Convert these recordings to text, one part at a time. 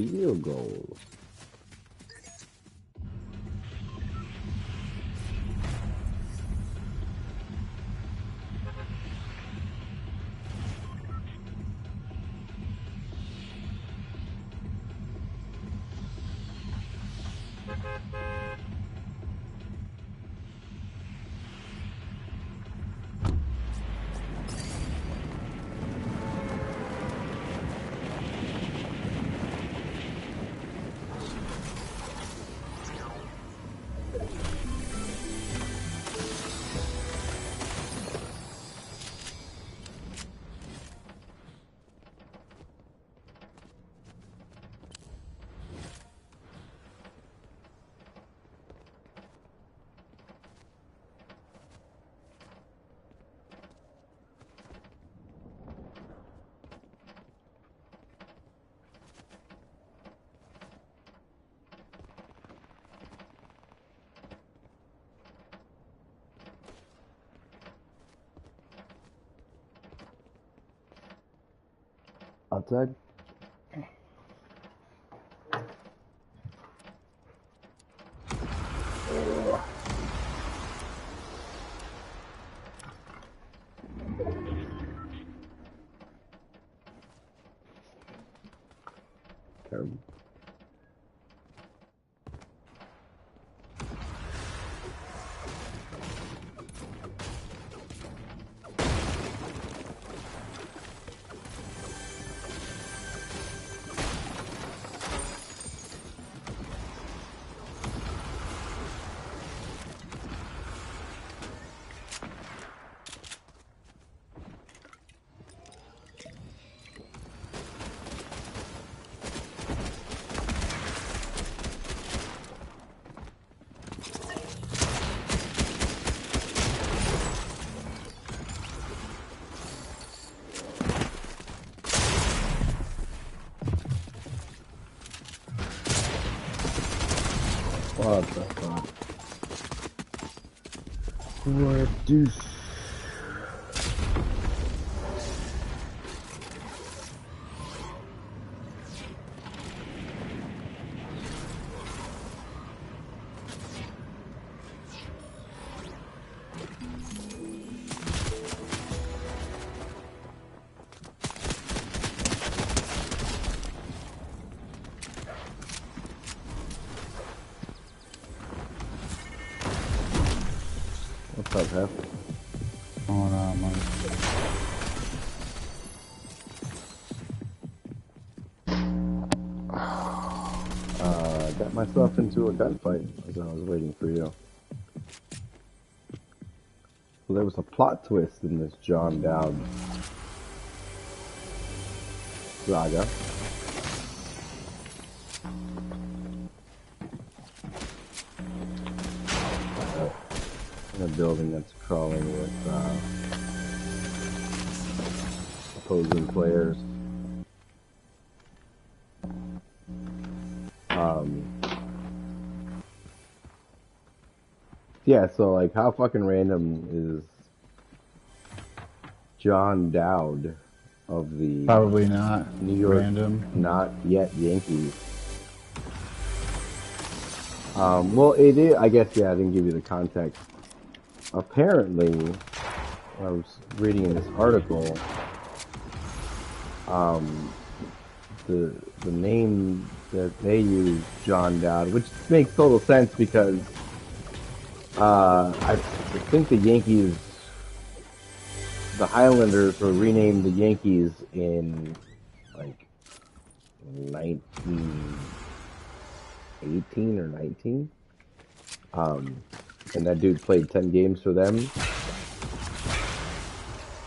field goals. Outside? Terrible. What the fuck? What deuce? What's up, Hef? Hold on, man. Got myself into a gunfight as I was waiting for you. So there was a plot twist in this John Dowd saga. In a building that's crawling with opposing players. Yeah, so like how fucking random is John Dowd of the Probably not New York random. Not Yet Yankees? Well, it is, I guess, yeah, I didn't give you the context. Apparently, I was reading in this article, the name that they use, John Dowd, which makes total sense because I think the Yankees, the Highlanders were renamed the Yankees in like 1918 or 19. And that dude played 10 games for them.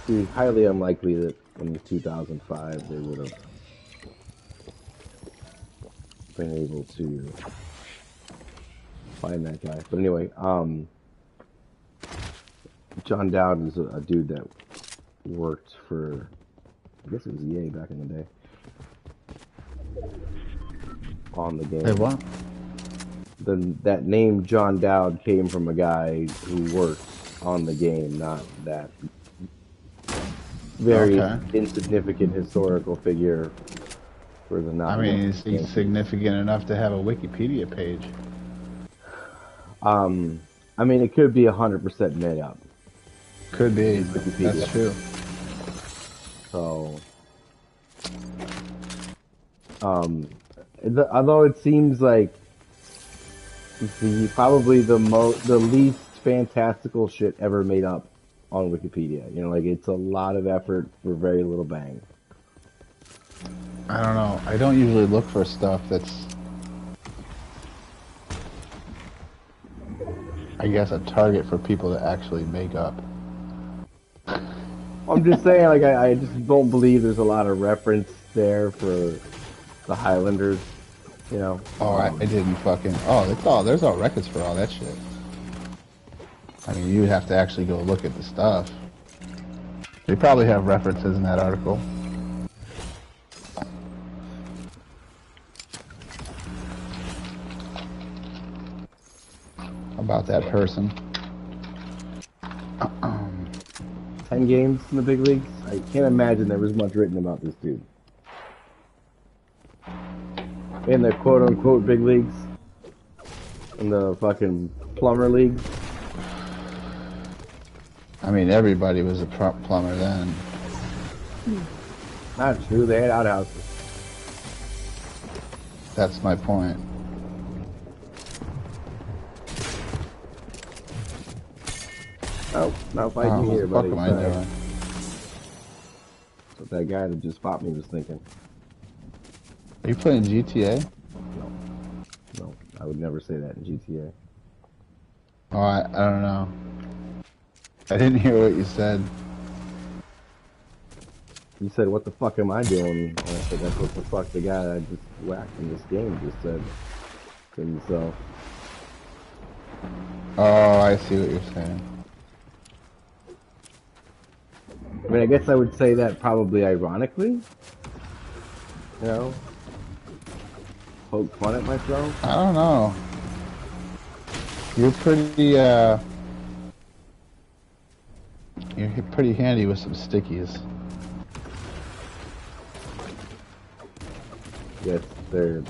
It's highly unlikely that in 2005 they would have been able to find that guy. But anyway, John Dowd is a dude that worked for, I guess it was EA back in the day, on the game. Hey, what? That name John Dowd came from a guy who worked on the game, not that very insignificant historical figure for the not. I mean, is he significant enough to have a Wikipedia page? I mean, it could be 100% made up. Could be. Wikipedia. That's true. So, although it seems like probably the least fantastical shit ever made up on Wikipedia. You know, like it's a lot of effort for very little bang. I don't know. I don't usually look for stuff that's, I guess, a target for people to actually make up. I'm just saying, like, I just don't believe there's a lot of reference there for the Highlanders, you know. Oh, I didn't fucking... Oh, there's all records for all that shit. I mean, you'd have to actually go look at the stuff. They probably have references in that article. About that person. 10 games in the big leagues? I can't imagine there was much written about this dude. In the quote-unquote big leagues. In the fucking plumber leagues. I mean, everybody was a plumber then. Not true, they had outhouses. That's my point. Oh, not fighting here, buddy. What the fuck am I doing? What that guy that just popped me was thinking. Are you playing GTA? No, I would never say that in GTA. Oh, I don't know. I didn't hear what you said. You said, what the fuck am I doing? And I said, that's what the fuck the guy that I just whacked in this game just said to himself. Oh, I see what you're saying. I mean, I guess I would say that probably ironically. You know? Poke fun at myself. I don't know. You're pretty handy with some stickies. Yes, they're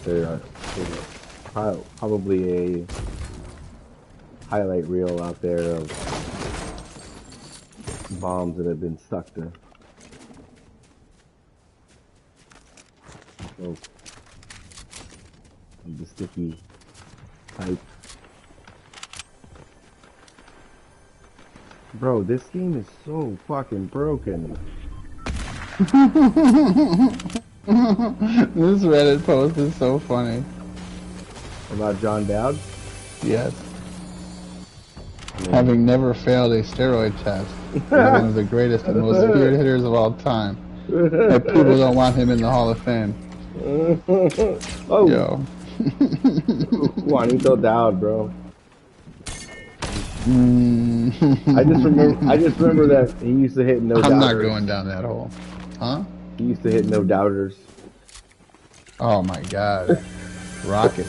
probably a highlight reel out there of bombs that have been stuck to the sticky pipe. Bro, this game is so fucking broken. This Reddit post is so funny. About John Dowd? Yes. Having never failed a steroid test, he's one of the greatest and most feared hitters of all time. But people don't want him in the Hall of Fame. Oh. Yo. Juanito Dowd, bro. I just remember that he used to hit no doubters. I'm not going down that hole. Huh? He used to hit no doubters. Oh my god. Rocket.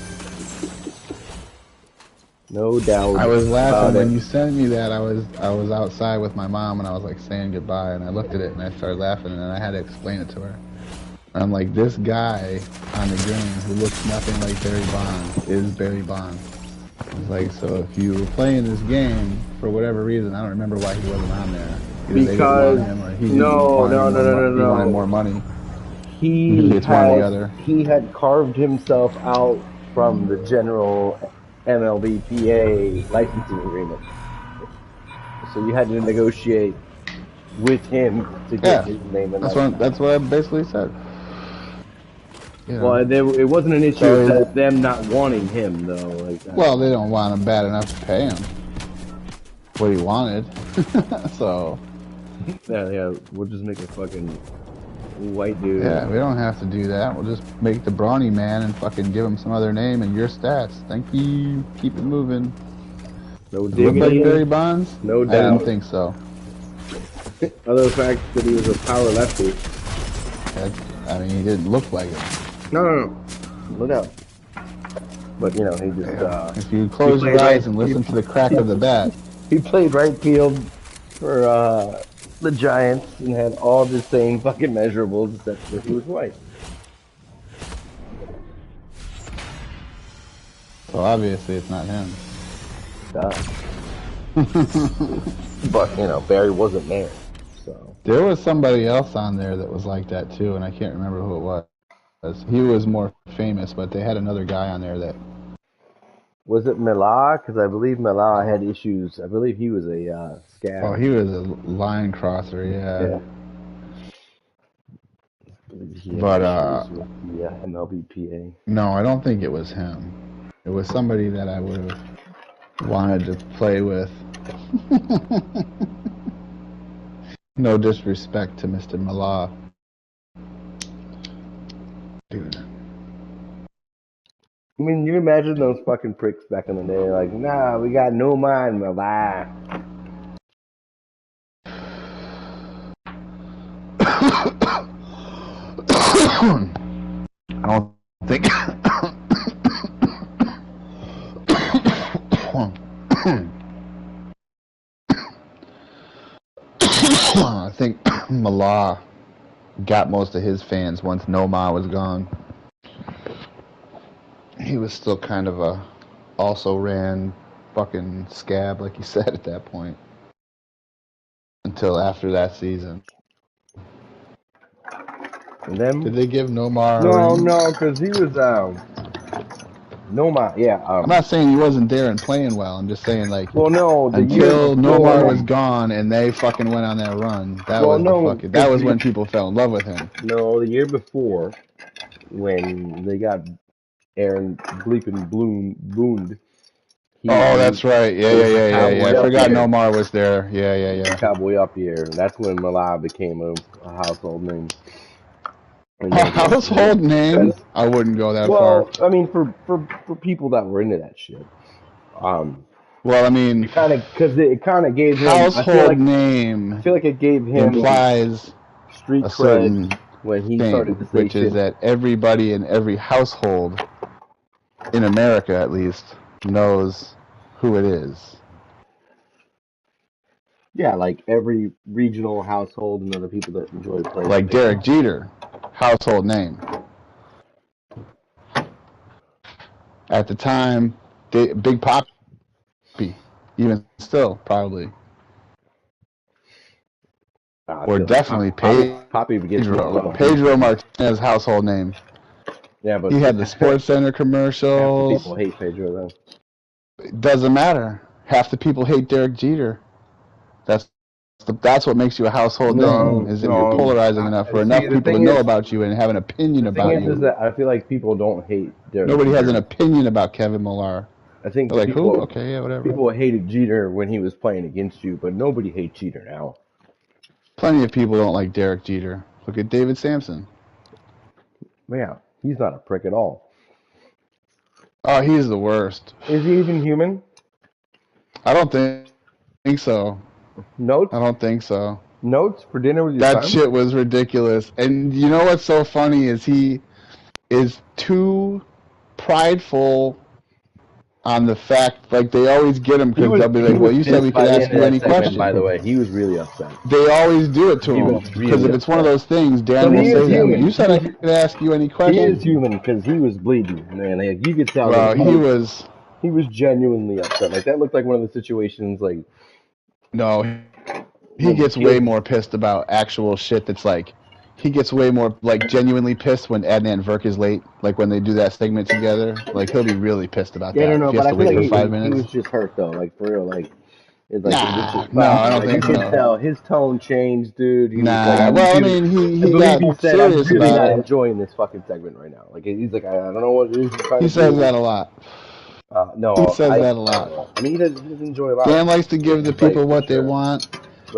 No doubt. I was laughing when you sent me that. I was outside with my mom and I was like saying goodbye and I looked at it and I started laughing and then I had to explain it to her. And I'm like, this guy on the game who looks nothing like Barry Bonds is Barry Bonds. It's like, so if you were playing this game for whatever reason, I don't remember why he wasn't on there. Either because they didn't want him or he no, wanted more money. He had carved himself out from the general MLBPA licensing agreement. So you had to negotiate with him to get his name and that's what I basically said. You know. Well, it wasn't an issue of them not wanting him, though. Like that. Well, they don't want him bad enough to pay him what he wanted. So yeah, we'll just make a fucking white dude. Yeah, we don't have to do that. We'll just make the brawny man and fucking give him some other name and your stats. Thank you. Keep it moving. No diggity. Look like Barry Bonds? No doubt. I didn't think so. Other fact that he was a power lefty. I mean, he didn't look like it. No. Look out. But, you know, he just, if you close your eyes and listen to the crack of the bat. He played right field for, the Giants and had all the same fucking measurables except for he was white. So obviously it's not him. But, you know, Barry wasn't there, so. There was somebody else on there that was like that too, and I can't remember who it was. He was more famous, but they had another guy on there that... Was it Milah? Because I believe Milah had issues. I believe he was a scab. Oh, he was a line crosser, yeah. But, with the MLBPA. no, I don't think it was him. It was somebody that I would have wanted to play with. No disrespect to Mr. Milah. Dude. I mean, you imagine those fucking pricks back in the day, like, nah, we got no mind, Milah. I don't think... I think Milah got most of his fans once Nomar was gone. He was still kind of a also ran fucking scab, like you said at that point. Until after that season. And then, did they give Nomar No, because he was, Nomar, yeah. I'm not saying he wasn't there and playing well. I'm just saying, like, well, no, until Nomar was gone and they fucking went on that run, that was when people fell in love with him. No, the year before, when they got Aaron bleeping Booned. Oh, that's right. Yeah. I forgot Nomar was there. Yeah. Cowboy up here. That's when Milah became a household name. A household name? I wouldn't go that far. Well, I mean, for people that were into that shit. Well, I mean, because it kind of gave him household name. I feel like it gave him implies street cred when he started to say which is that everybody in every household in America, at least, knows who it is. Yeah, like every regional household and other people that enjoy playing. Like Derek Jeter, household name. At the time, Big Papi, even still, probably. Or definitely Pedro Martinez, household name. Yeah, but he had the Sports Center commercials. People hate Pedro, though. It doesn't matter. Half the people hate Derek Jeter. That's what makes you a household name, is if you're polarizing enough for enough people to know about you and have an opinion about you. Is that I feel like people don't hate Derek Nobody Jeter. has an opinion about Kevin Millar. I think they're like, who? Okay, yeah, whatever. People hated Jeter when he was playing against you, but nobody hates Jeter now. Plenty of people don't like Derek Jeter. Look at David Sampson. Yeah, he's not a prick at all. Oh, he's the worst. Is he even human? I don't think so. Notes? I don't think so. Notes for dinner with your son? That shit was ridiculous. And you know what's so funny is he is too prideful on the fact, like, they always get him because they'll be like, well, you said we could ask you any question. By the way, he was really upset. They always do it to him because if it's one of those things, Dan will say that. You said I could ask you any question. He is human because he was bleeding, man. Like, you could tell. Well, he was genuinely upset. Like, that looked like one of the situations, like. No, he gets way more pissed about actual shit that's like, he gets way more, like, genuinely pissed when Adnan Virk is late, like when they do that segment together. Like, he'll be really pissed about that. Yeah, no, if he has to wait for 5 minutes. He was just hurt, though, like, for real, like. It's like no, I don't think so. You can tell his tone changed, dude. He well, I mean, he got serious I'm really about not it. enjoying this fucking segment right now. Like, he's like, I don't know what it is. He says that a lot. No, he says that a lot. I mean, he doesn't enjoy a lot. Dan likes to give the people what they want,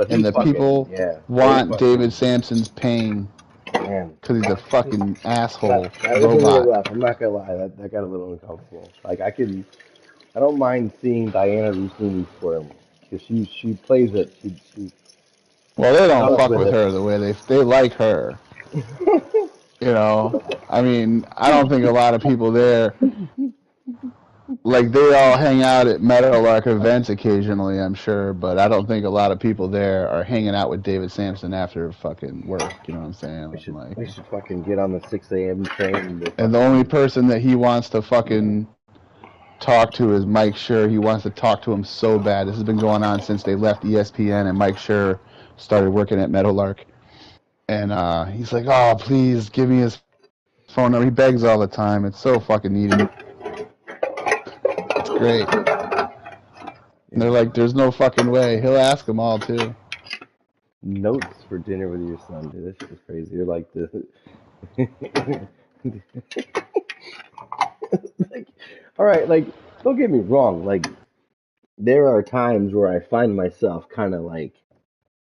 and the people want David Sampson's pain because he's a fucking asshole robot. I'm not gonna lie, that got a little uncomfortable. Like, I don't mind seeing Diana Rossini for him because she plays it. Well, they don't fuck with her the way they like her. You know, I mean, I don't think a lot of people there. Like, they all hang out at Meadowlark events occasionally, I'm sure, but I don't think a lot of people there are hanging out with David Sampson after fucking work, you know what I'm saying? We should fucking get on the 6 a.m. train. And the only person that he wants to fucking talk to is Mike Schur. He wants to talk to him so bad. This has been going on since they left ESPN and Mike Schur started working at Meadowlark. And he's like, oh, please give me his phone number. He begs all the time. It's so fucking needy. It's great. And they're like, there's no fucking way. He'll ask them all, too. Notes for dinner with your son, dude. This shit is crazy. You're like this. Like, all right, like, don't get me wrong. Like, there are times where I find myself kind of like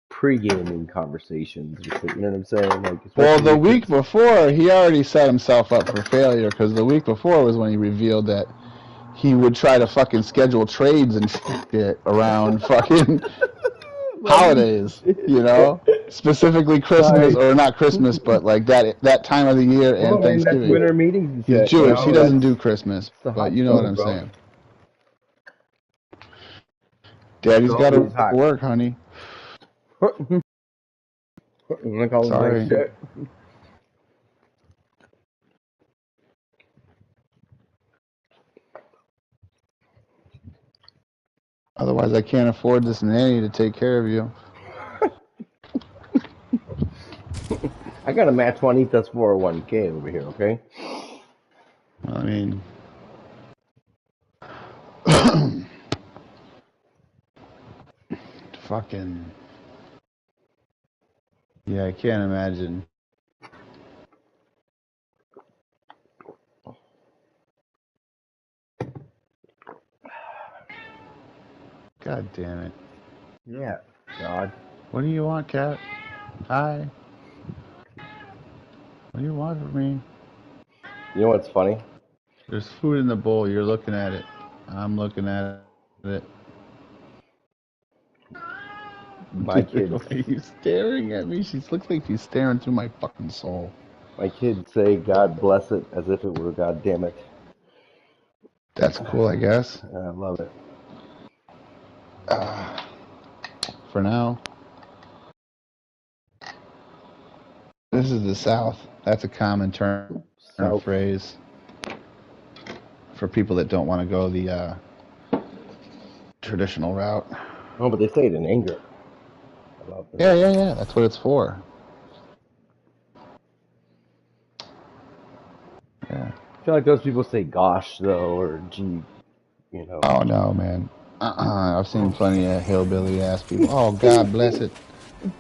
pre-gaming conversations. You know what I'm saying? Like, well, the week before, he already set himself up for failure because the week before was when he revealed that he would try to fucking schedule trades and shit around fucking holidays, you know, specifically Christmas or not Christmas, but like that time of the year and Thanksgiving. That's winter meetings and shit. He's Jewish. He doesn't do Christmas, but you know what I'm saying. Daddy's got to work, honey. Sorry. Otherwise, I can't afford this nanny to take care of you. I got a match Juanita's 401k over here, okay? I mean, fucking, yeah, I can't imagine. God damn it. Yeah, God. What do you want, cat? Hi. What do you want from me? You know what's funny? There's food in the bowl. You're looking at it. I'm looking at it. My kids. Why are you staring at me? She looks like she's staring through my fucking soul. My kids say, God bless it, as if it were God damn it. That's cool, I guess. I love it. For now. This is the South. That's a common term or phrase for people that don't want to go the traditional route. Oh, but they say it in anger. Yeah. That's what it's for. Yeah. I feel like those people say gosh, though, or gee, you know. Oh, no, man. I've seen plenty of hillbilly-ass people. Oh, God bless it.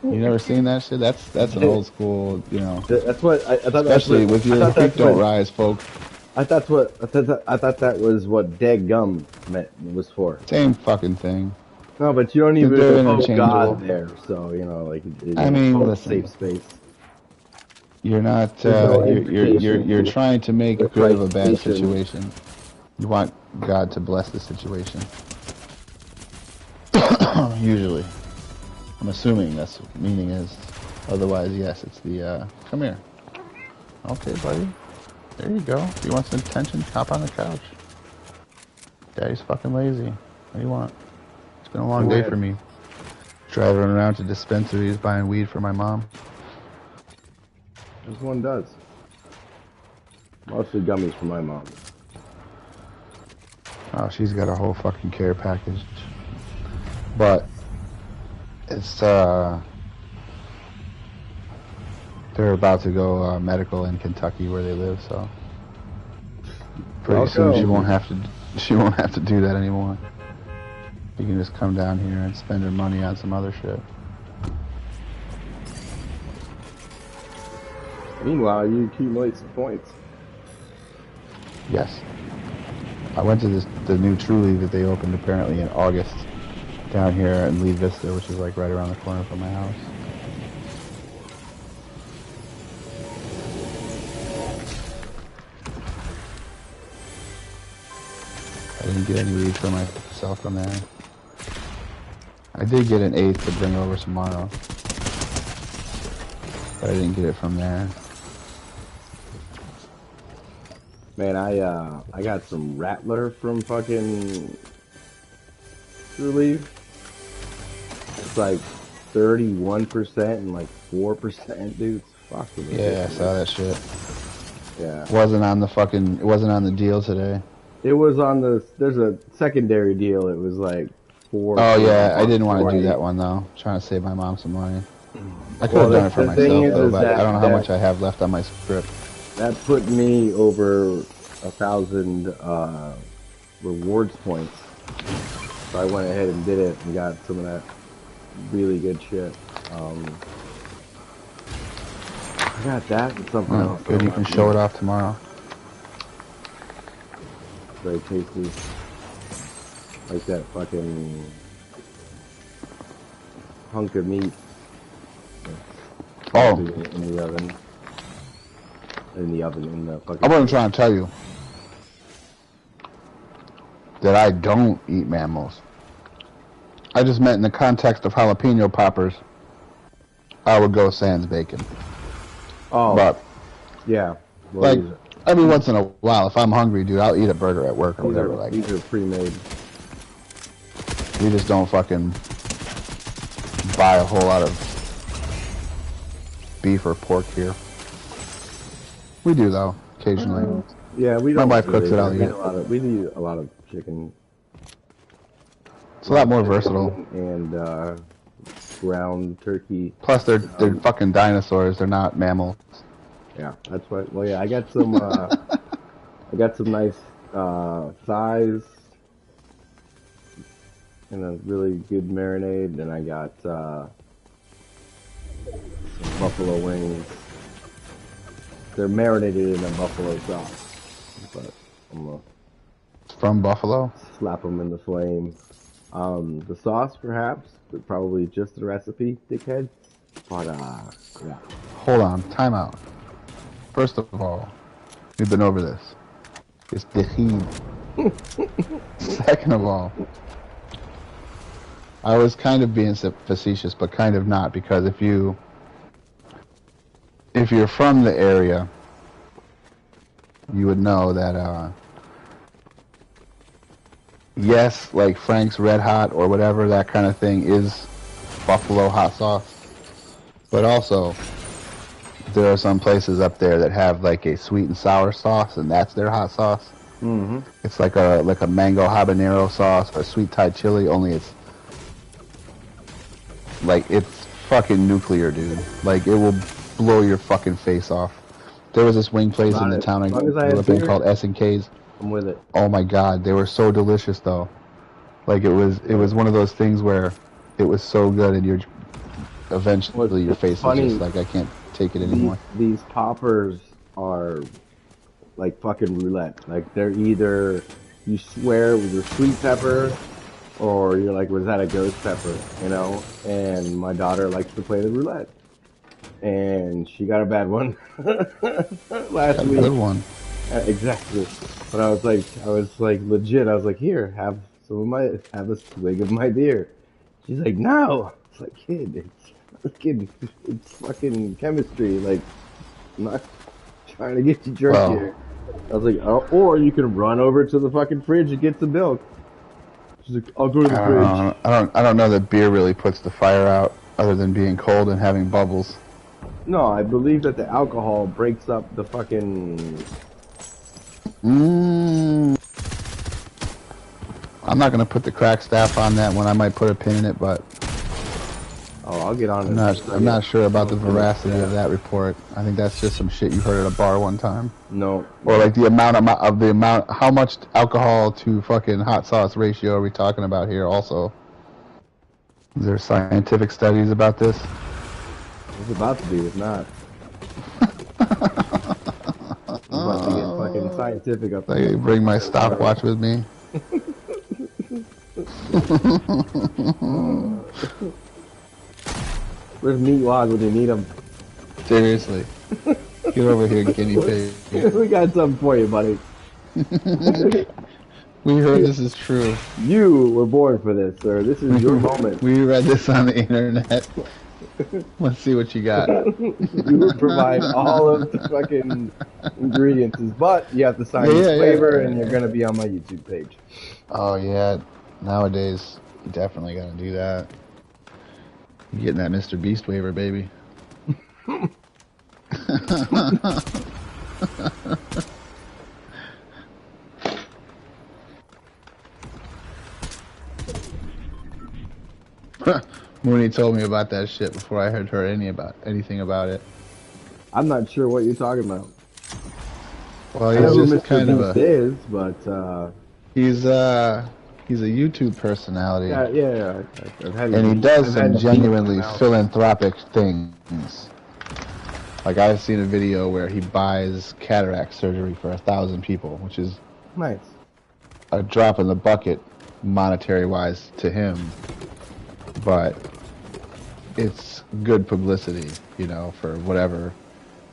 You never seen that shit? That's an old school, you know. That's what I thought. Especially with your creek don't rise, folks. I thought that was what dead gum was for. Same fucking thing. No, but you don't even have God there, so you know, like. I mean, listen. Safe space. You're not. You're trying to make good of a bad situation. You want God to bless the situation. Usually. I'm assuming that's what meaning is. Otherwise, yes, it's the, come here. Okay, buddy. There you go. If you want some attention, hop on the couch. Daddy's fucking lazy. What do you want? It's been a long day for me. Driving around to dispensaries, buying weed for my mom. As one does. Mostly gummies for my mom. Oh, she's got a whole fucking care package. But it's they're about to go medical in Kentucky where they live, so pretty soon she won't have to do that anymore. She can just come down here and spend her money on some other shit. Meanwhile, you accumulate some points. Yes. I went to the new Truly that they opened apparently in August down here in Lee Vista, which is like right around the corner from my house. I didn't get any weed for myself from there. I did get an eighth to bring over tomorrow, but I didn't get it from there. Man, I got some Rattler from fucking Truly. It's like 31% and like 4%, dude. Fuck with it. Yeah, I saw that shit. Yeah. It wasn't on the deal today. It was on the. There's a secondary deal. It was like Oh yeah, I didn't want to do $4. that one though. I'm trying to save my mom some money. I could Well, have done it for the thing myself though, is but I that don't know how much I have left on my script. that put me over 1,000 rewards points. So I went ahead and did it and got some of that really good shit. I got that and something else. Good, you can show it off tomorrow. Very tasty. Like that fucking hunk of meat. Oh. In the oven. In the fucking... I wasn't trying to tell you that I don't eat mammals. I just meant in the context of jalapeno poppers, I would go sans bacon. Oh. But, yeah. Well, like, every once in a while, if I'm hungry, dude, I'll eat a burger at work or whatever. Like, these are pre-made. We just don't fucking buy a whole lot of beef or pork here. We do though, occasionally. Yeah, we don't. My wife cooks it. I'll eat it. We do a lot of chicken. It's a lot more versatile. And ground turkey. Plus, they're fucking dinosaurs. They're not mammals. Yeah, that's what. Well, yeah, I got some. I got some nice thighs and a really good marinade. And I got some buffalo wings. They're marinated in a buffalo sauce, but I'm gonna from buffalo. Slap them in the flame. The sauce, perhaps, but probably just the recipe, dickhead. But yeah. Hold on, time out. First of all, we've been over this. It's dickhead. Second of all, I was kind of being facetious, but kind of not, because if you're from the area, you would know that, yes, like Frank's Red Hot or whatever, that kind of thing is buffalo hot sauce. But also, there are some places up there that have like a sweet and sour sauce, and that's their hot sauce. Mm-hmm. It's like a mango habanero sauce or sweet Thai chili, only it's fucking nuclear, dude. Like, it will blow your fucking face off. There was this wing place in the town I grew up in called S&K's. I'm with it. Oh my god, they were so delicious though. Like, it was one of those things where it was so good, and you're eventually your face is just like, I can't take it anymore. These poppers are like fucking roulette. Like, they're either you swear with your sweet pepper, or you're like, was that a ghost pepper? You know? And my daughter likes to play the roulette. And she got a bad one last week. Good one. Exactly. But I was like legit. I was like, here, have a swig of my beer. She's like, no. It's like, kid, it's fucking chemistry. Like, I'm not trying to get you drunk here. I was like, oh, or you can run over to the fucking fridge and get some milk. She's like, I'll go to the fridge. I don't know that beer really puts the fire out, other than being cold and having bubbles. No, I believe that the alcohol breaks up the fucking... I'm not going to put the crack staff on that one. I might put a pin in it, but... Oh, I'll get on it. I'm not sure about the veracity of that report. I think that's just some shit you heard at a bar one time. No. Or like how much alcohol to fucking hot sauce ratio are we talking about here also? Is there scientific studies about this? It's about to be, if not. I'm about to get fucking scientific up there. I bring my stopwatch with me. Where's Meatwad when you need him? Seriously. Get over here, guinea pig. We got something for you, buddy. We heard this is true. You were born for this, sir. This is your moment. We read this on the internet. Let's see what you got. You would provide all of the fucking ingredients, but you have to sign this waiver, and you're going to be on my YouTube page. Oh, yeah. Nowadays, you definitely got to do that. You're getting that Mr. Beast waiver, baby. Mooney told me about that shit before I had heard anything about it. I'm not sure what you're talking about. Well, I know he's who just Mr. kind of Beast a is, but he's a YouTube personality, yeah, yeah, I've had and he does I've some had beef with him genuinely out. philanthropic things. Like I've seen a video where he buys cataract surgery for 1,000 people, which is Nice. a drop in the bucket monetary wise to him, but it's good publicity, you know, for whatever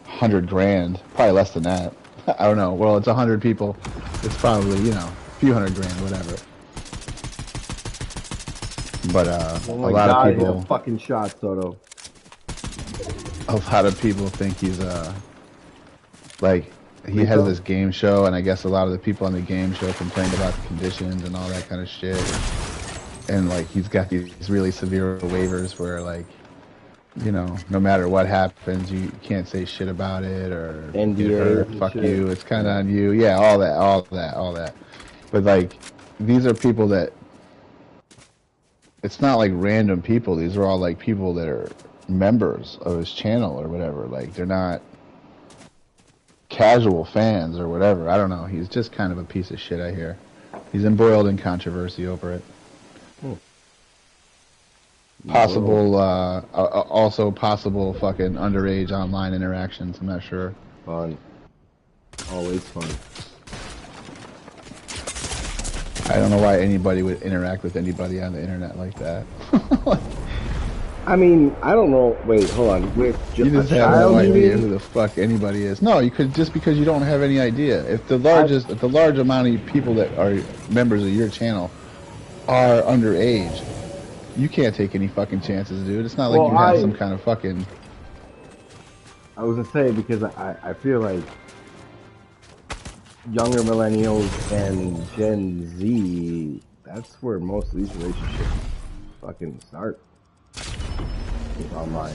100 grand, probably less than that. I don't know. Well, it's 100 people. It's probably, you know, a few hundred grand, whatever. But Oh a my lot of God, hit a people, fucking shot, Soto. think he's like he has Repo? this game show, and I guess a lot of the people on the game show complained about the conditions and all that kind of shit. And like he's got these really severe waivers where like, you know, no matter what happens, you can't say shit about it or get NDAs hurt. and Fuck shit. you. It's kind of on you. Yeah, all that. But like, these are people that it's not like random people. These are all like people that are members of his channel or whatever. Like they're not casual fans or whatever. I don't know. He's just kind of a piece of shit, I hear. He's embroiled in controversy over it. Possible, also possible fucking underage online interactions. I'm not sure. Fun. Always fun. I don't know why anybody would interact with anybody on the internet like that. I mean, I don't know. Wait, hold on. With You just a have child, no you idea mean? who the fuck anybody is. No, you could just because you don't have any idea. If the large amount of people that are members of your channel are underage, you can't take any fucking chances, dude. It's not like Well, you have some kind of fucking. I was gonna say because I feel like younger millennials and Gen Z, that's where most of these relationships fucking start. Is online.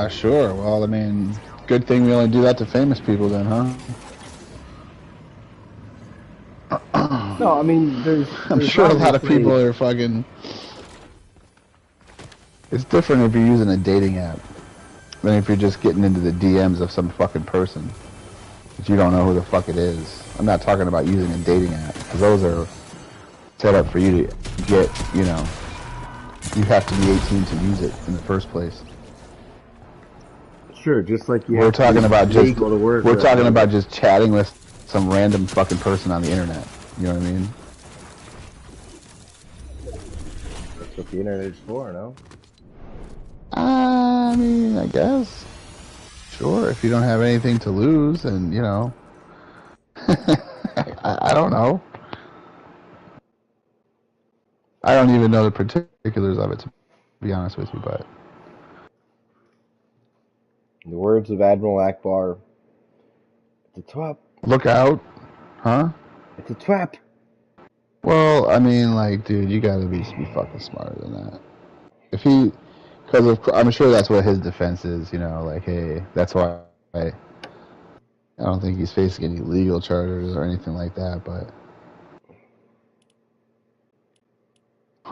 Sure. Well, I mean, good thing we only do that to famous people then, huh? No, I mean, I'm sure a lot of people are fucking. It's different if you're using a dating app than if you're just getting into the DMs of some fucking person that you don't know who the fuck it is. I'm not talking about using a dating app, because those are set up for you to get, you know, you have to be 18 to use it in the first place. Sure, just like you. We're talking about just go to work. We're talking about just chatting with some random fucking person on the internet. You know what I mean? That's what the internet is for, no? I mean, I guess. Sure, if you don't have anything to lose, and you know, I don't know. I don't even know the particulars of it, to be honest with you, but. In the words of Admiral Akbar, it's a trap. Look out. Huh? It's a trap. Well, I mean, like, dude, you gotta be fucking smarter than that. If he, because I'm sure that's what his defense is, you know, like, hey, that's why I don't think he's facing any legal charges or anything like that, but.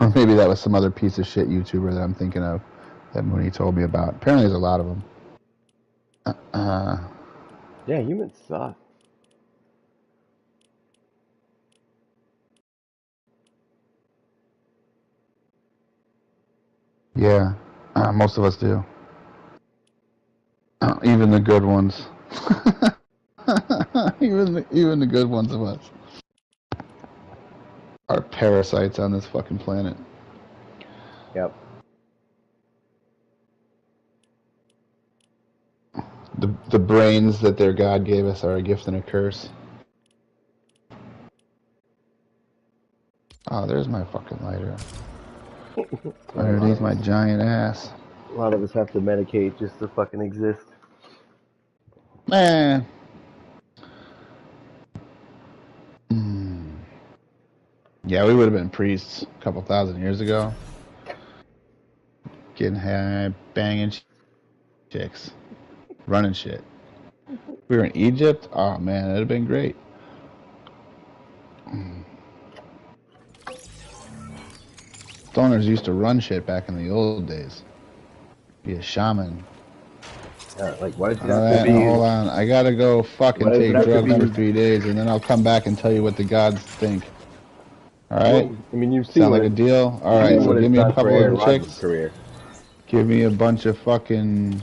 Or maybe that was some other piece of shit YouTuber that I'm thinking of that Mooney told me about. Apparently there's a lot of them. Yeah, humans suck. Yeah, most of us do. Even the good ones. even the good ones of us are parasites on this fucking planet. Yep. The brains that their God gave us are a gift and a curse. Oh, there's my fucking lighter. Underneath my giant ass. A lot of us have to medicate just to fucking exist. Man. Yeah, we would have been priests a couple thousand years ago. Getting high, banging chicks, running shit. We were in Egypt. Oh man, it'd have been great. stoners used to run shit back in the old days. Be a shaman. Like, why did you have to be... Hold on. I gotta go fucking take drugs for 3 days, and then I'll come back and tell you what the gods think. Alright? Well, I mean, you've seen Sound like a deal? Alright, so give me a couple of the chicks. Give me a bunch of fucking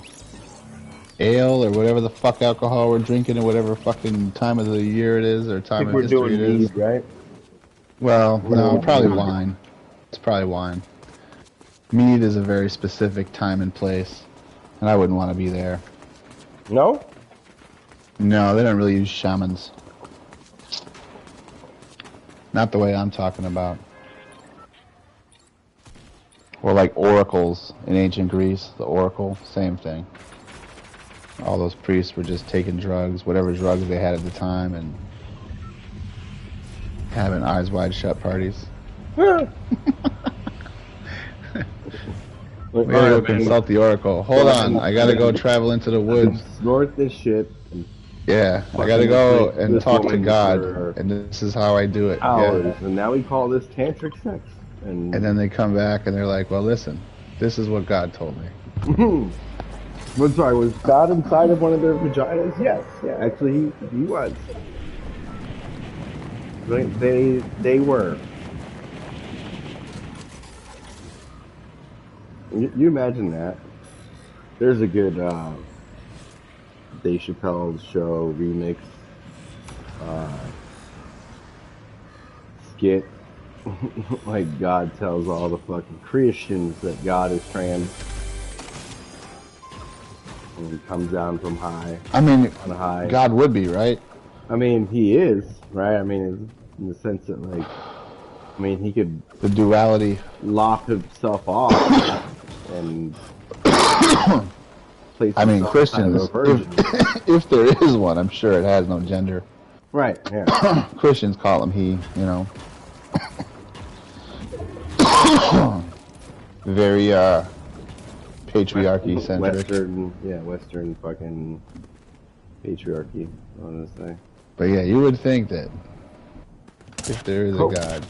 ale or whatever the fuck alcohol we're drinking or whatever fucking time of the year it is or time of history it is. Right? Well, no, probably wine. It's probably wine. Mead is a very specific time and place, and I wouldn't want to be there. No? No, they don't really use shamans. Not the way I'm talking about. Or like oracles in ancient Greece, the oracle, same thing. All those priests were just taking drugs, whatever drugs they had at the time, and having eyes wide shut parties. We gotta go consult the oracle. Hold on, I gotta go travel into the woods. Snort this shit. Yeah, I gotta go and talk to God, and this is how I do it. Hours, yeah. And now we call this tantric sex. And then they come back and they're like, well, listen, this is what God told me. Well, sorry, was God inside of one of their vaginas? Yes, yeah, actually he was. They were. You imagine that. There's a good Dave Chappelle's show remix skit. Like God tells all the fucking Christians that God is trans. And he comes down from high. I mean, on high. God would be, right? I mean, he is, right? I mean, in the sense that, like, I mean, he could... The duality. Lop himself off and... I mean, Christians, if there is one, I'm sure it has no gender. Right, yeah. Christians call him he, you know. Very, patriarchy centric. Western fucking patriarchy, I want to say. But yeah, you would think that if there is a God.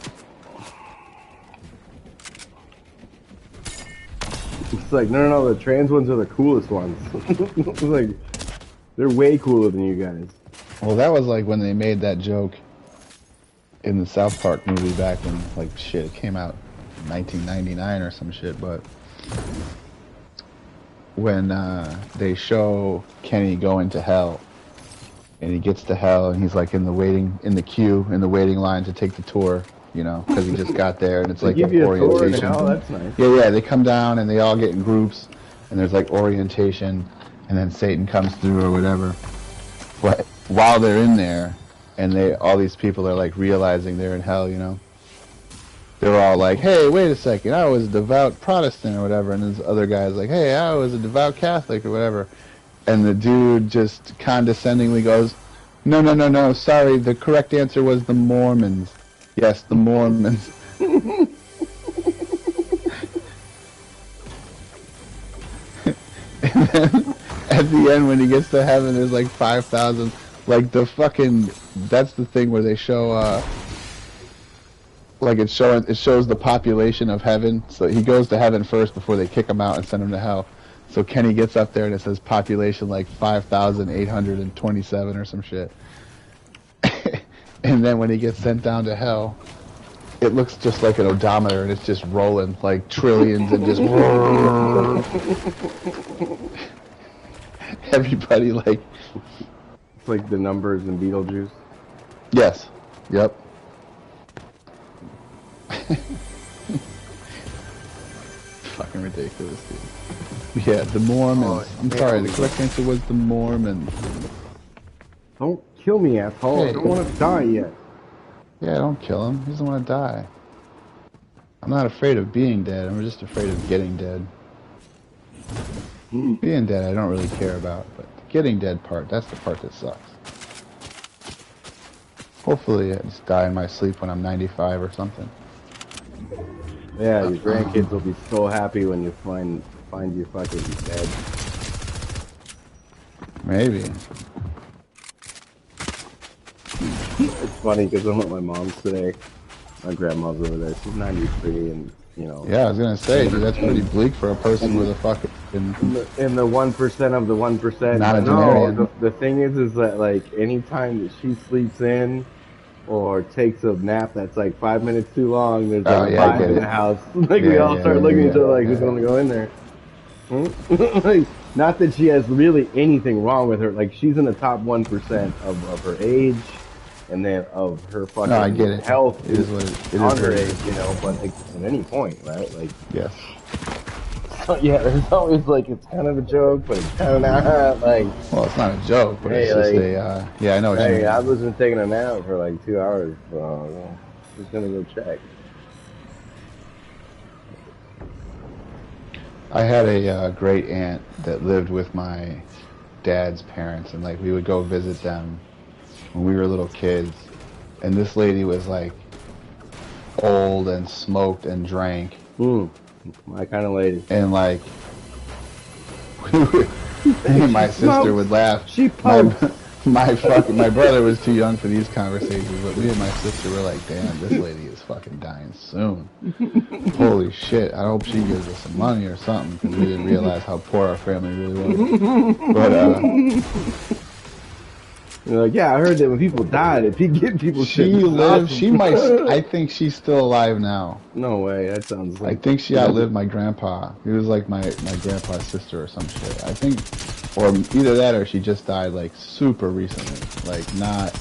It's like, no, the trans ones are the coolest ones. It's like, they're way cooler than you guys. Well, that was like when they made that joke in the South Park movie back when, like, shit, it came out in 1999 or some shit, but when they show Kenny going to hell, and he gets to hell, and he's like in the waiting line to take the tour, you know, because he just got there, and it's like an orientation. Oh, that's nice. Yeah, they come down and they all get in groups, and there's like orientation, and then Satan comes through or whatever. But while they're in there, and all these people are like realizing they're in hell, you know, they're all like, hey, wait a second, I was a devout Protestant or whatever, and this other guy's like, hey, I was a devout Catholic or whatever. And the dude just condescendingly goes, no, sorry, the correct answer was the Mormons. Yes, the Mormons. And then at the end when he gets to heaven, there's like 5,000, like the fucking, that's the thing where they show, like it shows the population of heaven. So he goes to heaven first before they kick him out and send him to hell. So Kenny gets up there and it says population like 5,827 or some shit. And then when he gets sent down to hell, it looks just like an odometer and it's just rolling like trillions and just everybody like... It's like the numbers in Beetlejuice? Yes. Yep. Fucking ridiculous, dude. Yeah, the Mormons. I'm sorry, the correct answer was the Mormons. Don't kill me, asshole. Hey. I don't want to die yet. Yeah, don't kill him. He doesn't want to die. I'm not afraid of being dead. I'm just afraid of getting dead. Being dead I don't really care about, but the getting dead part, that's the part that sucks. Hopefully I just die in my sleep when I'm 95 or something. Yeah, your grandkids will be so happy when you find you fucking dead. Maybe. It's funny because I'm at my mom's today. My grandma's over there. She's 93, and You know. Yeah, I was gonna say, dude, that's pretty bleak for a person with a fucking In the 1% of the 1%. But no, nonagenarian. the thing is that like anytime that she sleeps in or takes a nap that's like 5 minutes too long, there's like Oh a yeah, I vibe get in the it. house. Like we Yeah, all yeah, start yeah, looking at each yeah, other like, who's yeah. gonna go in there? Hmm? Like, not that she has really anything wrong with her. Like she's in the top 1% of her age, and then of her No, I get fucking it. health It is what it is. What it underage, is. you know. But like, at any point, right? Like, Yes. so, yeah, there's always like it's kind of a joke, but it's kind of not. Like, Well, it's not a joke, but it's hey, just like, a. Yeah, I know what you hey, I mean. wasn't taking a nap for like 2 hours, so just gonna go check. I had a great aunt that lived with my dad's parents, and like we would go visit them when we were little kids. And this lady was like old and smoked and drank, Hmm, my kind of lady. and like me and She my sister smokes. would laugh. She My pokes. my brother was too young for these conversations, but me and my sister were like, "Damn, this lady is fucking dying soon. Holy shit! I hope she gives us some money or something because we didn't realize how poor our family really was." But You're like, yeah, I heard that when people died, if you give people shit, she this is lived. awesome. She might. I think she's still alive now. No way. That sounds I like think she that'd outlived be- my grandpa. He was like my grandpa's sister or some shit. I think, or either that or she just died like super recently. Like not.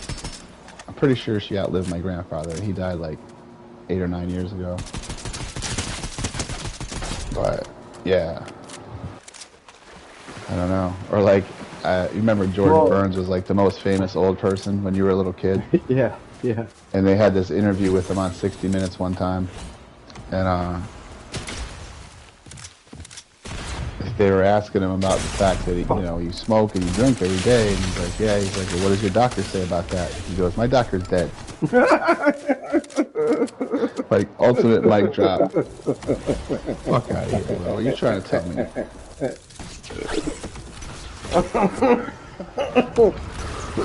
I'm pretty sure she outlived my grandfather. He died like 8 or 9 years ago. But yeah, I don't know. Or like, you remember George well, Burns was like the most famous old person when you were a little kid, yeah, yeah. and they had this interview with him on 60 Minutes one time, and they were asking him about the fact that you smoke and you drink every day, and he's like, yeah. He's like, well, what does your doctor say about that? He goes, my doctor's dead. Like ultimate mic drop. Fuck out of here, bro. What are you trying to tell me?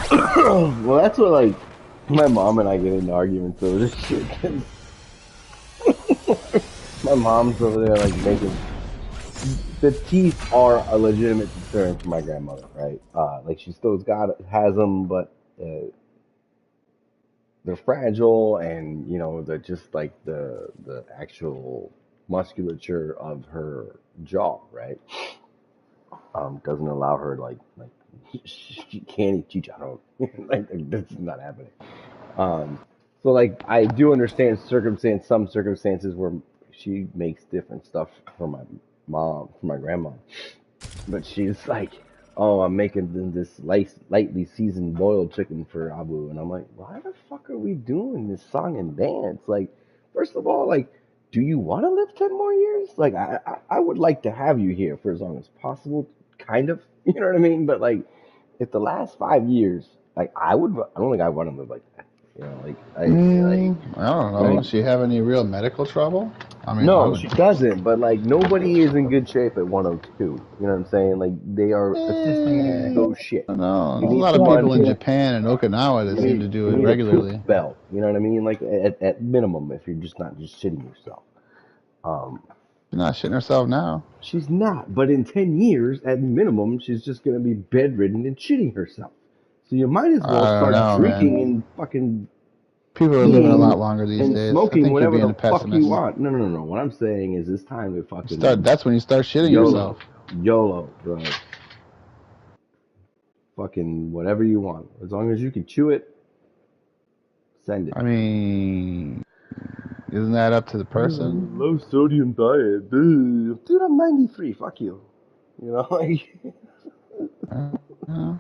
Well, that's what like my mom and I get into arguments over this shit. My mom's over there like making the teeth are a legitimate concern for my grandmother, right? Like she still has them, but they're fragile, and they're just like the actual musculature of her jaw, right? Doesn't allow her like she can't eat chicharron. Like this is not happening. So like I do understand some circumstances where she makes different stuff for my for my grandma, but she's like, oh, I'm making this lightly seasoned boiled chicken for Abu, and I'm like, why the fuck are we doing this song and dance? Like, first of all, like, do you want to live 10 more years? Like, I would like to have you here for as long as possible, kind of, you know what I mean? But like, if the last 5 years, like, I don't think I want to live like that. Like I don't know. like Does she have any real medical trouble? I mean, I no, would. she doesn't. But like nobody is in good shape at 102. You know what I'm saying? Like they are assisting you to go shit. No, You there's a need lot of someone people in to Japan and Okinawa that seem to do you it need a regularly. poop belt. You know what I mean? Like at minimum, if you're just not just shitting yourself. Um, She's not shitting herself now. she's not. But in 10 years, at minimum, she's just gonna be bedridden and shitting herself. So you might as well I don't start know, drinking man. and fucking People are living a eating lot longer these and days. I smoking think you're whatever being the a fuck you pessimist. want. No, no, no, no. What I'm saying is it's time to fucking That's when you start shitting yourself. YOLO. YOLO, bro. Fucking whatever you want. As long as you can chew it, send it. I mean, isn't that up to the person? Low sodium diet. Dude, I'm 93. Fuck you. You know, like. Uh,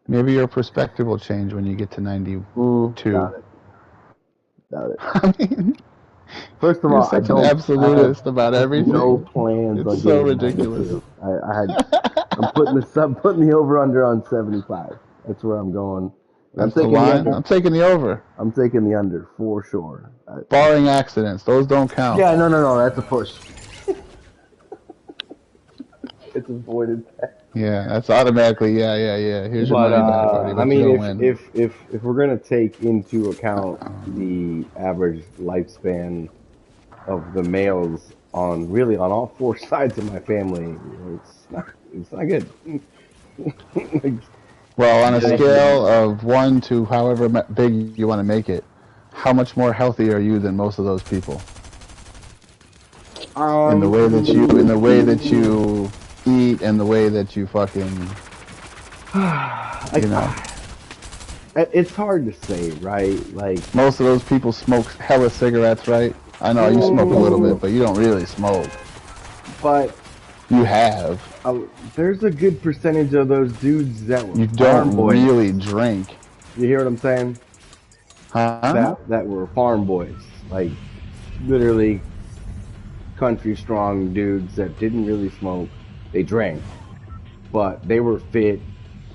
Maybe your perspective will change when you get to 92. Doubt it. Doubt it. I mean, First of you're all, such an I have absolutist about no everything. plans on It's so getting to ridiculous. 92. I'm putting the over under on 75. That's where I'm going. I'm That's the taking the line. under. I'm taking the over. I'm taking the under for sure. Barring accidents, those don't count. Yeah, no. That's a push. It's avoided. Yeah, that's automatically. Yeah. Here's your But money back, buddy. I But you mean, don't win. if we're gonna take into account the average lifespan of the males on really on all four sides of my family. It's not good. Like, Well, on a just, scale of 1 to however big you want to make it, how much more healthy are you than most of those people? In the way that you, in the way that you eat, and the way that you fucking, like, you know. it's hard to say, right? Like, Most of those people smoke hella cigarettes, right? I know you smoke a little bit, but you don't really smoke. but You have. there's a good percentage of those dudes that were You farm don't boys. really drink. You hear what I'm saying? Huh? That were farm boys, like literally country strong dudes that didn't really smoke. They drank, but they were fit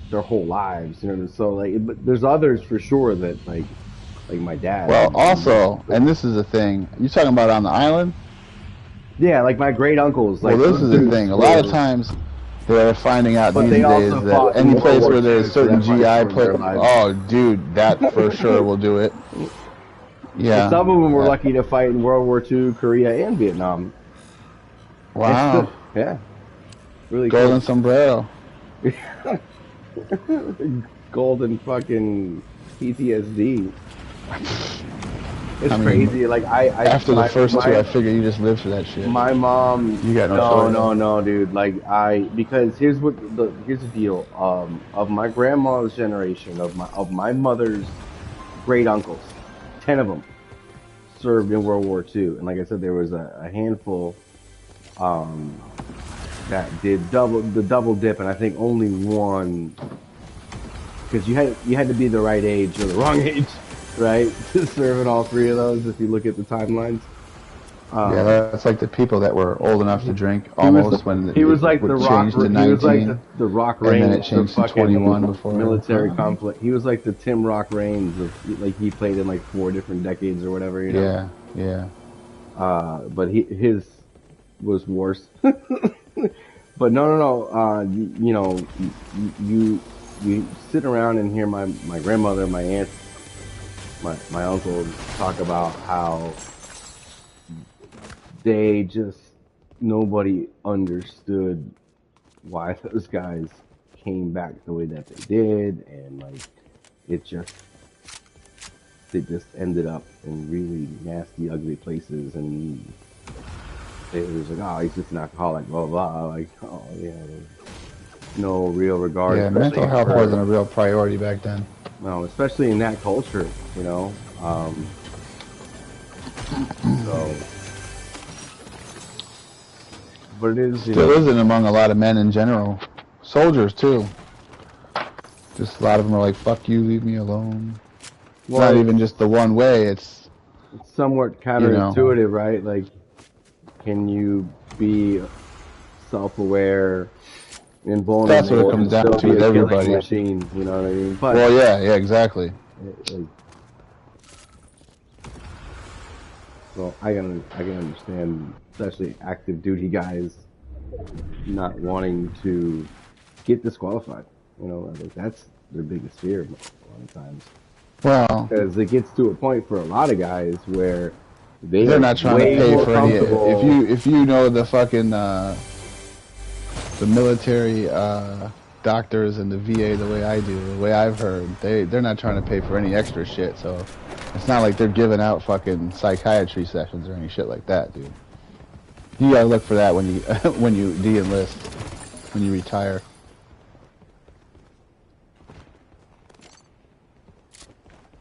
their whole lives, you know. So like, but there's others for sure that like my dad. Well, also, and this is the thing, you talking about on the island? Yeah, like my great uncles. Like Well, this is the thing. A lot of times, they're finding out these days that any place where there's certain GI place, oh, dude, that for sure will do it. Yeah. And some of them were lucky to fight in World War II, Korea, and Vietnam. Wow. Yeah. Really golden sombrero. Golden fucking PTSD. It's crazy. Like I after the first two, I figured you just lived through that shit. My mom. You got no. No, dude. Like because here's the deal. Of my grandma's generation, of my mother's great uncles, 10 of them served in World War II, and like I said, there was a handful that did the double dip, and I think only one, because you had to be the right age or the wrong age, right, to serve in all three of those. If you look at the timelines. Yeah, that's like the people that were old enough to drink almost when he was like the rock. He was like the Rock Reigns, and then it changed to 21 before military conflict. He was like the Tim Rock Reigns of, like, he played in like 4 different decades or whatever. You know? Yeah. But his was worse. But no. You know, you sit around and hear my grandmother, my aunt, my uncle talk about how nobody understood why those guys came back the way that they did, and like they just ended up in really nasty, ugly places, and it was like, oh, he's just an alcoholic, blah blah blah. Like, oh yeah, no real regard. Yeah, mental health wasn't a real priority back then. No, especially in that culture, you know. So. But it is still isn't among a lot of men in general. Soldiers too. Just a lot of them are like, "Fuck you, leave me alone." Well, it's not even just the one way. It's somewhat counterintuitive, right? Like, can you be self-aware and vulnerable? That's what it comes down to with everybody. Machine, you know what I mean? But, well, yeah, exactly. Well, I can understand, especially active duty guys not wanting to get disqualified. You know, I think that's their biggest fear a lot of times. Well, because it gets to a point for a lot of guys where they're not trying to pay for any. If you know the fucking the military doctors and the VA the way I do, the way I've heard, they're not trying to pay for any extra shit. So it's not like they're giving out fucking psychiatry sessions or any shit like that, dude. You gotta look for that when you when you de-enlist, when you retire.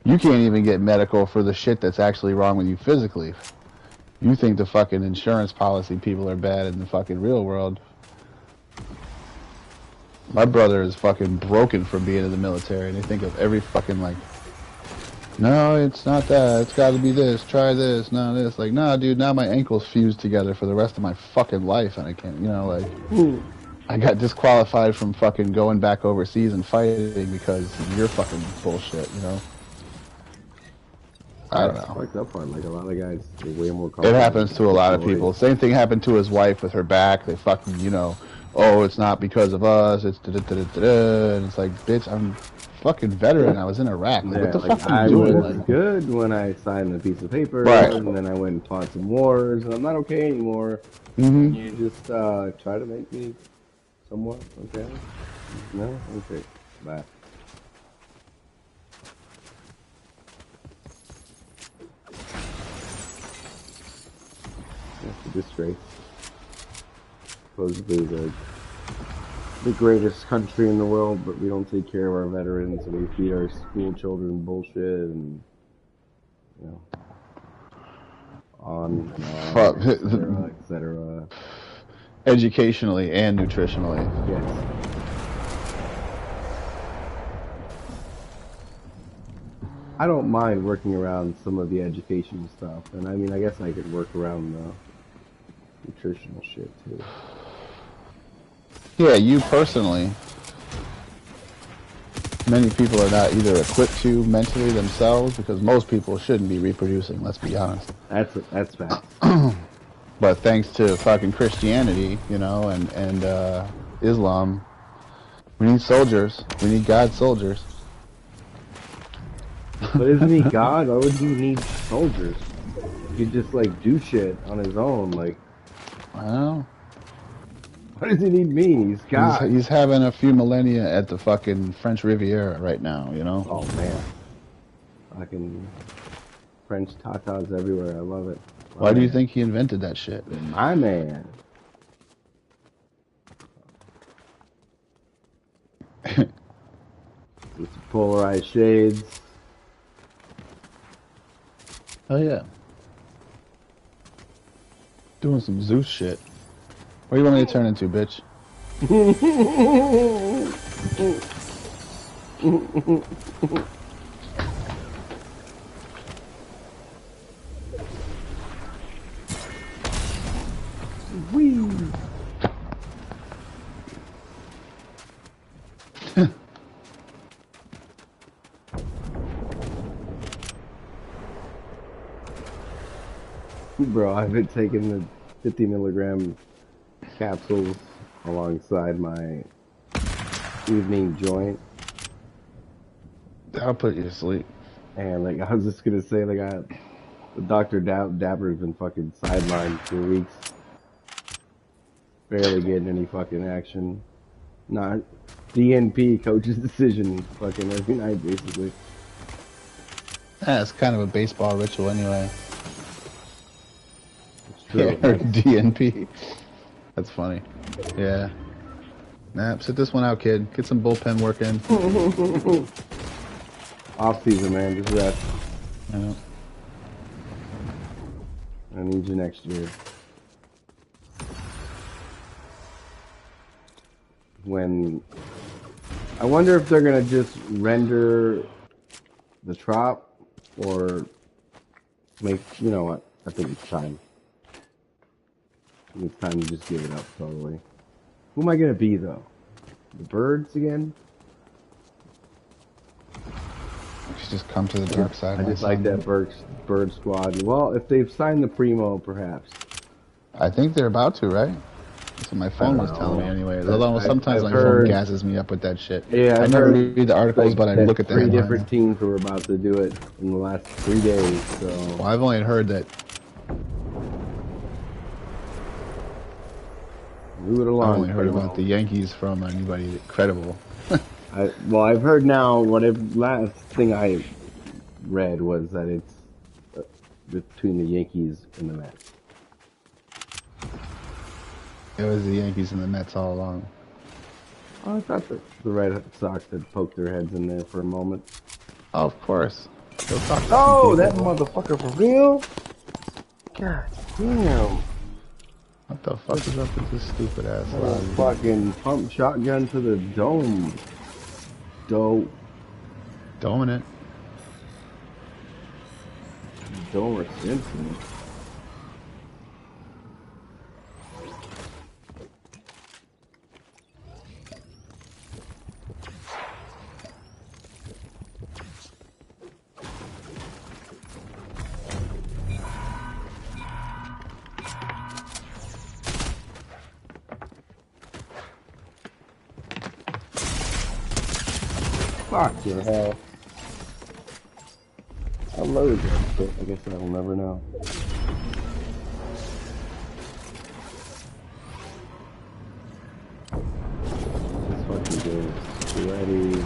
You can't even get medical for the shit that's actually wrong with you physically. You think the fucking insurance policy people are bad in the fucking real world. My brother is fucking broken from being in the military, and they think of every fucking, like, no, it's not that, it's gotta be this, try this, no, this. Like, nah, dude, now my ankles fused together for the rest of my fucking life, and I can't, you know, like, I got disqualified from fucking going back overseas and fighting because of your fucking bullshit, you know? I don't know. Like that part, like a lot of guys, they're way more. It happens to a lot of people. Same thing happened to his wife with her back. They fucking, you know, oh, it's not because of us. It's da-da-da-da-da. And it's like, bitch, I'm fucking veteran. I was in Iraq. Like, what Yeah, the like fuck are I you doing? was Like, good when I signed the piece of paper, right. and then I went and fought some wars, and I'm not okay anymore. Mm-hmm. You just try to make me somewhat okay. No, okay, bye. That's a disgrace. Supposedly the greatest country in the world, but we don't take care of our veterans, and we feed our school children bullshit, and you know, on and Fuck. on, etc., etc. Educationally and nutritionally. Yes. I don't mind working around some of the education stuff, and I mean, I guess I could work around the nutritional shit too. Yeah, you personally. Many people are not either equipped to mentally themselves because most people shouldn't be reproducing. Let's be honest. That's facts. But thanks to fucking Christianity, you know, and Islam, we need soldiers. We need God's soldiers. But isn't he God? Why would he need soldiers? He could just like do shit on his own. Like, Well, what does he need me? He's God. he's having a few millennia at the fucking French Riviera right now, you know? Oh man, fucking French tatas everywhere. I love it. Why do you think he invented that shit? My man. With the polarized shades. Oh yeah. Doing some Zeus shit. What do you want me to turn into, bitch? Wee. Bro, I've been taking the 50 milligram capsules alongside my evening joint. That'll put you to sleep. And like I was just gonna say, like Dr. Dapper's been fucking sidelined for weeks. Barely getting any fucking action. Not DNP, coach's decision, fucking every night basically. Yeah, it's kind of a baseball ritual anyway. It's true. Yeah, or DNP. That's funny. Yeah. Nah, sit this one out, kid. Get some bullpen work in. Off season, man. Just rest. Yeah. I need you next year. When I wonder if they're gonna just render the trop or make, you know what? I think it's time. I think it's time to just give it up totally. Who am I gonna be though? The birds again? You should just come to the dark side. I just like that bird squad. Well, if they've signed the primo, perhaps. I think they're about to, right? That's what my phone was telling me anyway. Although sometimes my phone gasses me up with that shit. Yeah, I never read the articles, but I look at the headlines. 3 headlines. different teams were about to do it in the last 3 days. So well, I've only heard that. Move it along. I've only heard about the Yankees from anybody credible. I've heard now. Last thing I read was that it's between the Yankees and the Mets. It was the Yankees and the Mets all along. Oh, I thought that the Red Sox had poked their heads in there for a moment. Oh, of course. Oh, that motherfucker for real? God damn. What the fuck is up with this stupid ass line? Fucking pump shotgun to the dome. Dope. Doming it. Domer Simpson. Fucking hell. I loaded that shit. I guess I'll never know. This fucking game is sweaty.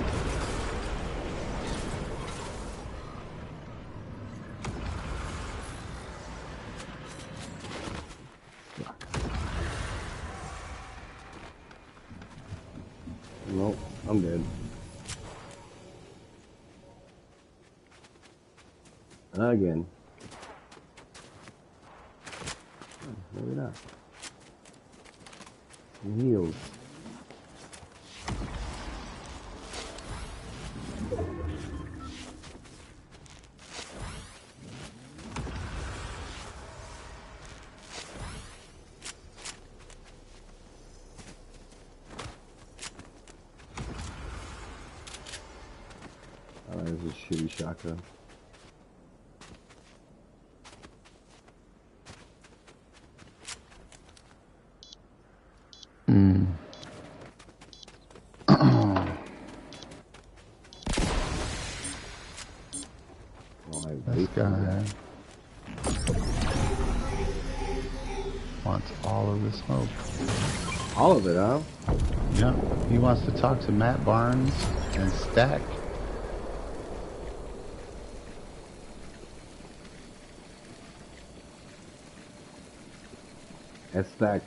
Nope, I'm dead. Again. Oh, maybe not. Some heals. Oh, there's a shitty shotgun. This guy wants all of the smoke. All of it, huh? Yep. He wants to talk to Matt Barnes and Stack. That's Stack.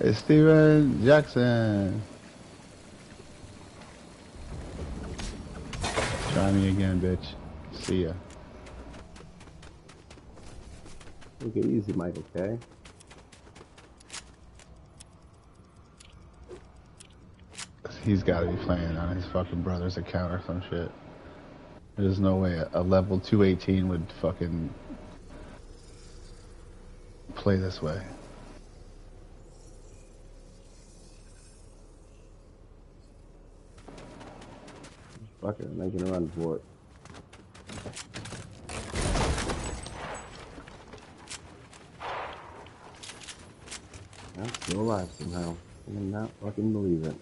It's Steven Jackson. Try me again, bitch. See ya. Take it easy, Michael K. He's gotta be playing on his fucking brother's account or some shit. There's no way a level 218 would fucking play this way. Fuck it, I'm making a run for it. I'm still alive somehow. I cannot fucking believe it.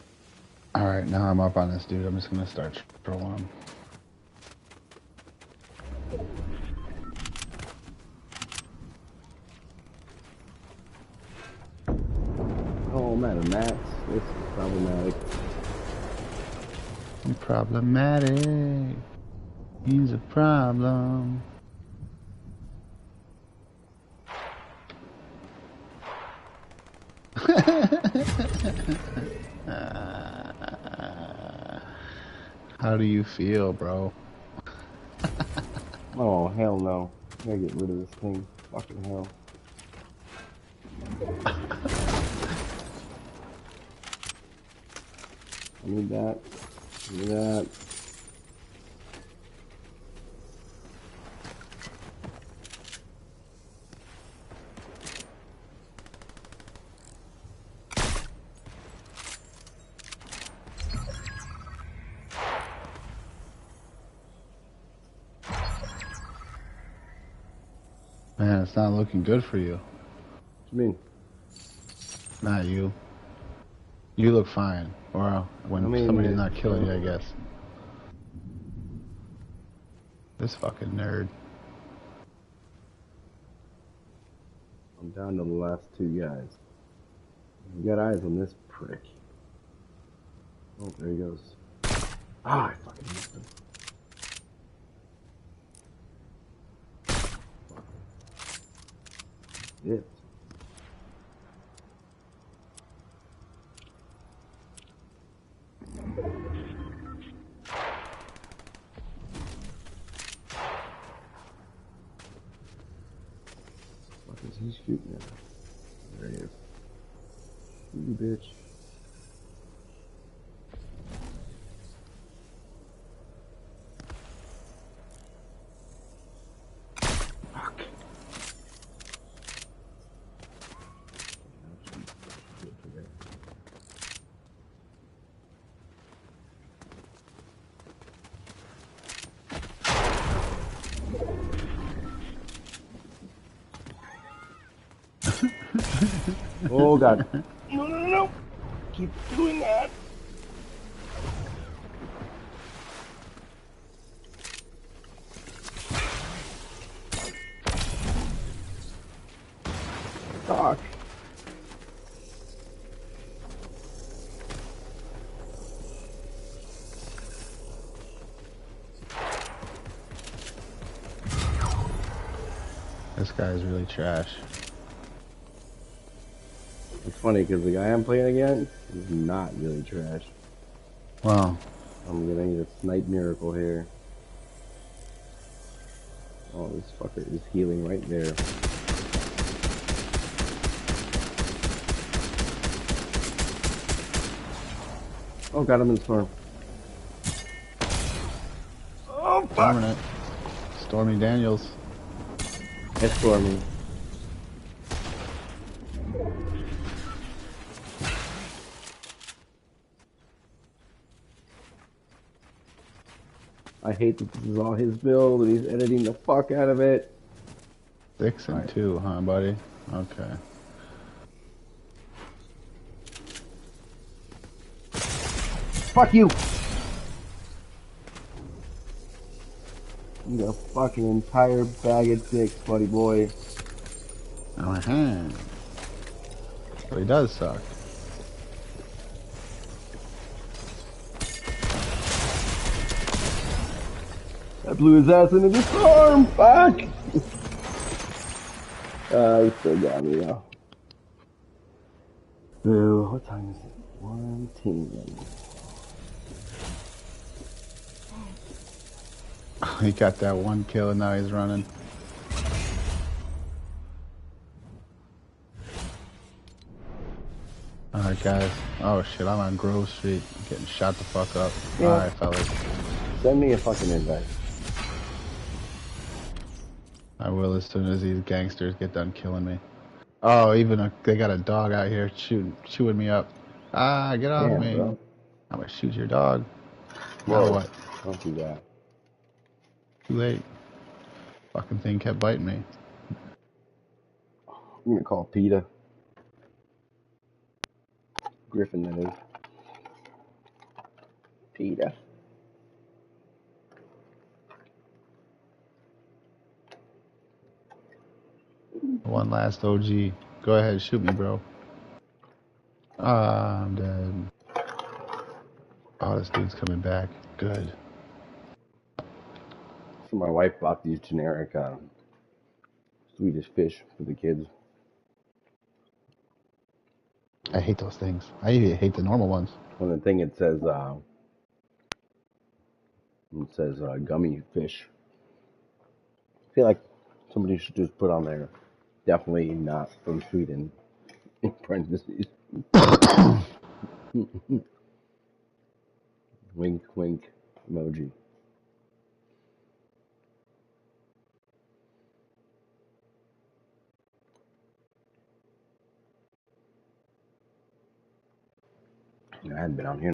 Alright, now I'm up on this dude. I'm just gonna start trolling him. Oh, man, Max, this is problematic. Problematic. He's a problem. How do you feel, bro? Oh, hell no. I gotta get rid of this thing. Fucking hell. I need that. I need that. Man, it's not looking good for you. What do you mean? Not you. You look fine. Or when somebody's not killing you, I guess. This fucking nerd. I'm down to the last two guys. You got eyes on this prick. Oh, there he goes. Ah, I fucking missed him. It. What is he shooting at? There he is. You bitch. Fuck. Oh god. No, no, no, no. Keep doing that. Fuck. This guy's really trash. It's funny because the guy I'm playing against is not really trash. Wow. I'm gonna need a snipe miracle here. Oh, this fucker is healing right there. Oh, got him in storm. Oh, fuck! It. Stormy Daniels. It's storming. I hate that this is all his build and he's editing the fuck out of it. 6 and 2, huh, buddy? Okay. Fuck you! You got a fucking entire bag of dicks, buddy boy. Uh-huh. So he does suck. I blew his ass into the storm! Fuck! He still got me though. Boo, what time is it? 1:10. He got that one kill and now he's running. Alright guys. Oh shit, I'm on Grove Street. I'm getting shot the fuck up. Yeah. Alright fellas. Send me a fucking invite. I will as soon as these gangsters get done killing me. Oh, they got a dog out here chewing me up. Ah, get off me. Bro. I'm gonna shoot your dog. Whoa. Now what? Don't do that. Too late. Fucking thing kept biting me. I'm gonna call PETA. Griffin, that is. PETA. One last OG. Go ahead, shoot me, bro. Ah, I'm dead. Oh, this dude's coming back. Good. So my wife bought these generic Swedish fish for the kids. I hate those things. I even hate the normal ones. On the thing it says gummy fish. I feel like somebody should just put on there, definitely not from Sweden, in parentheses. Wink, wink emoji. I hadn't been out here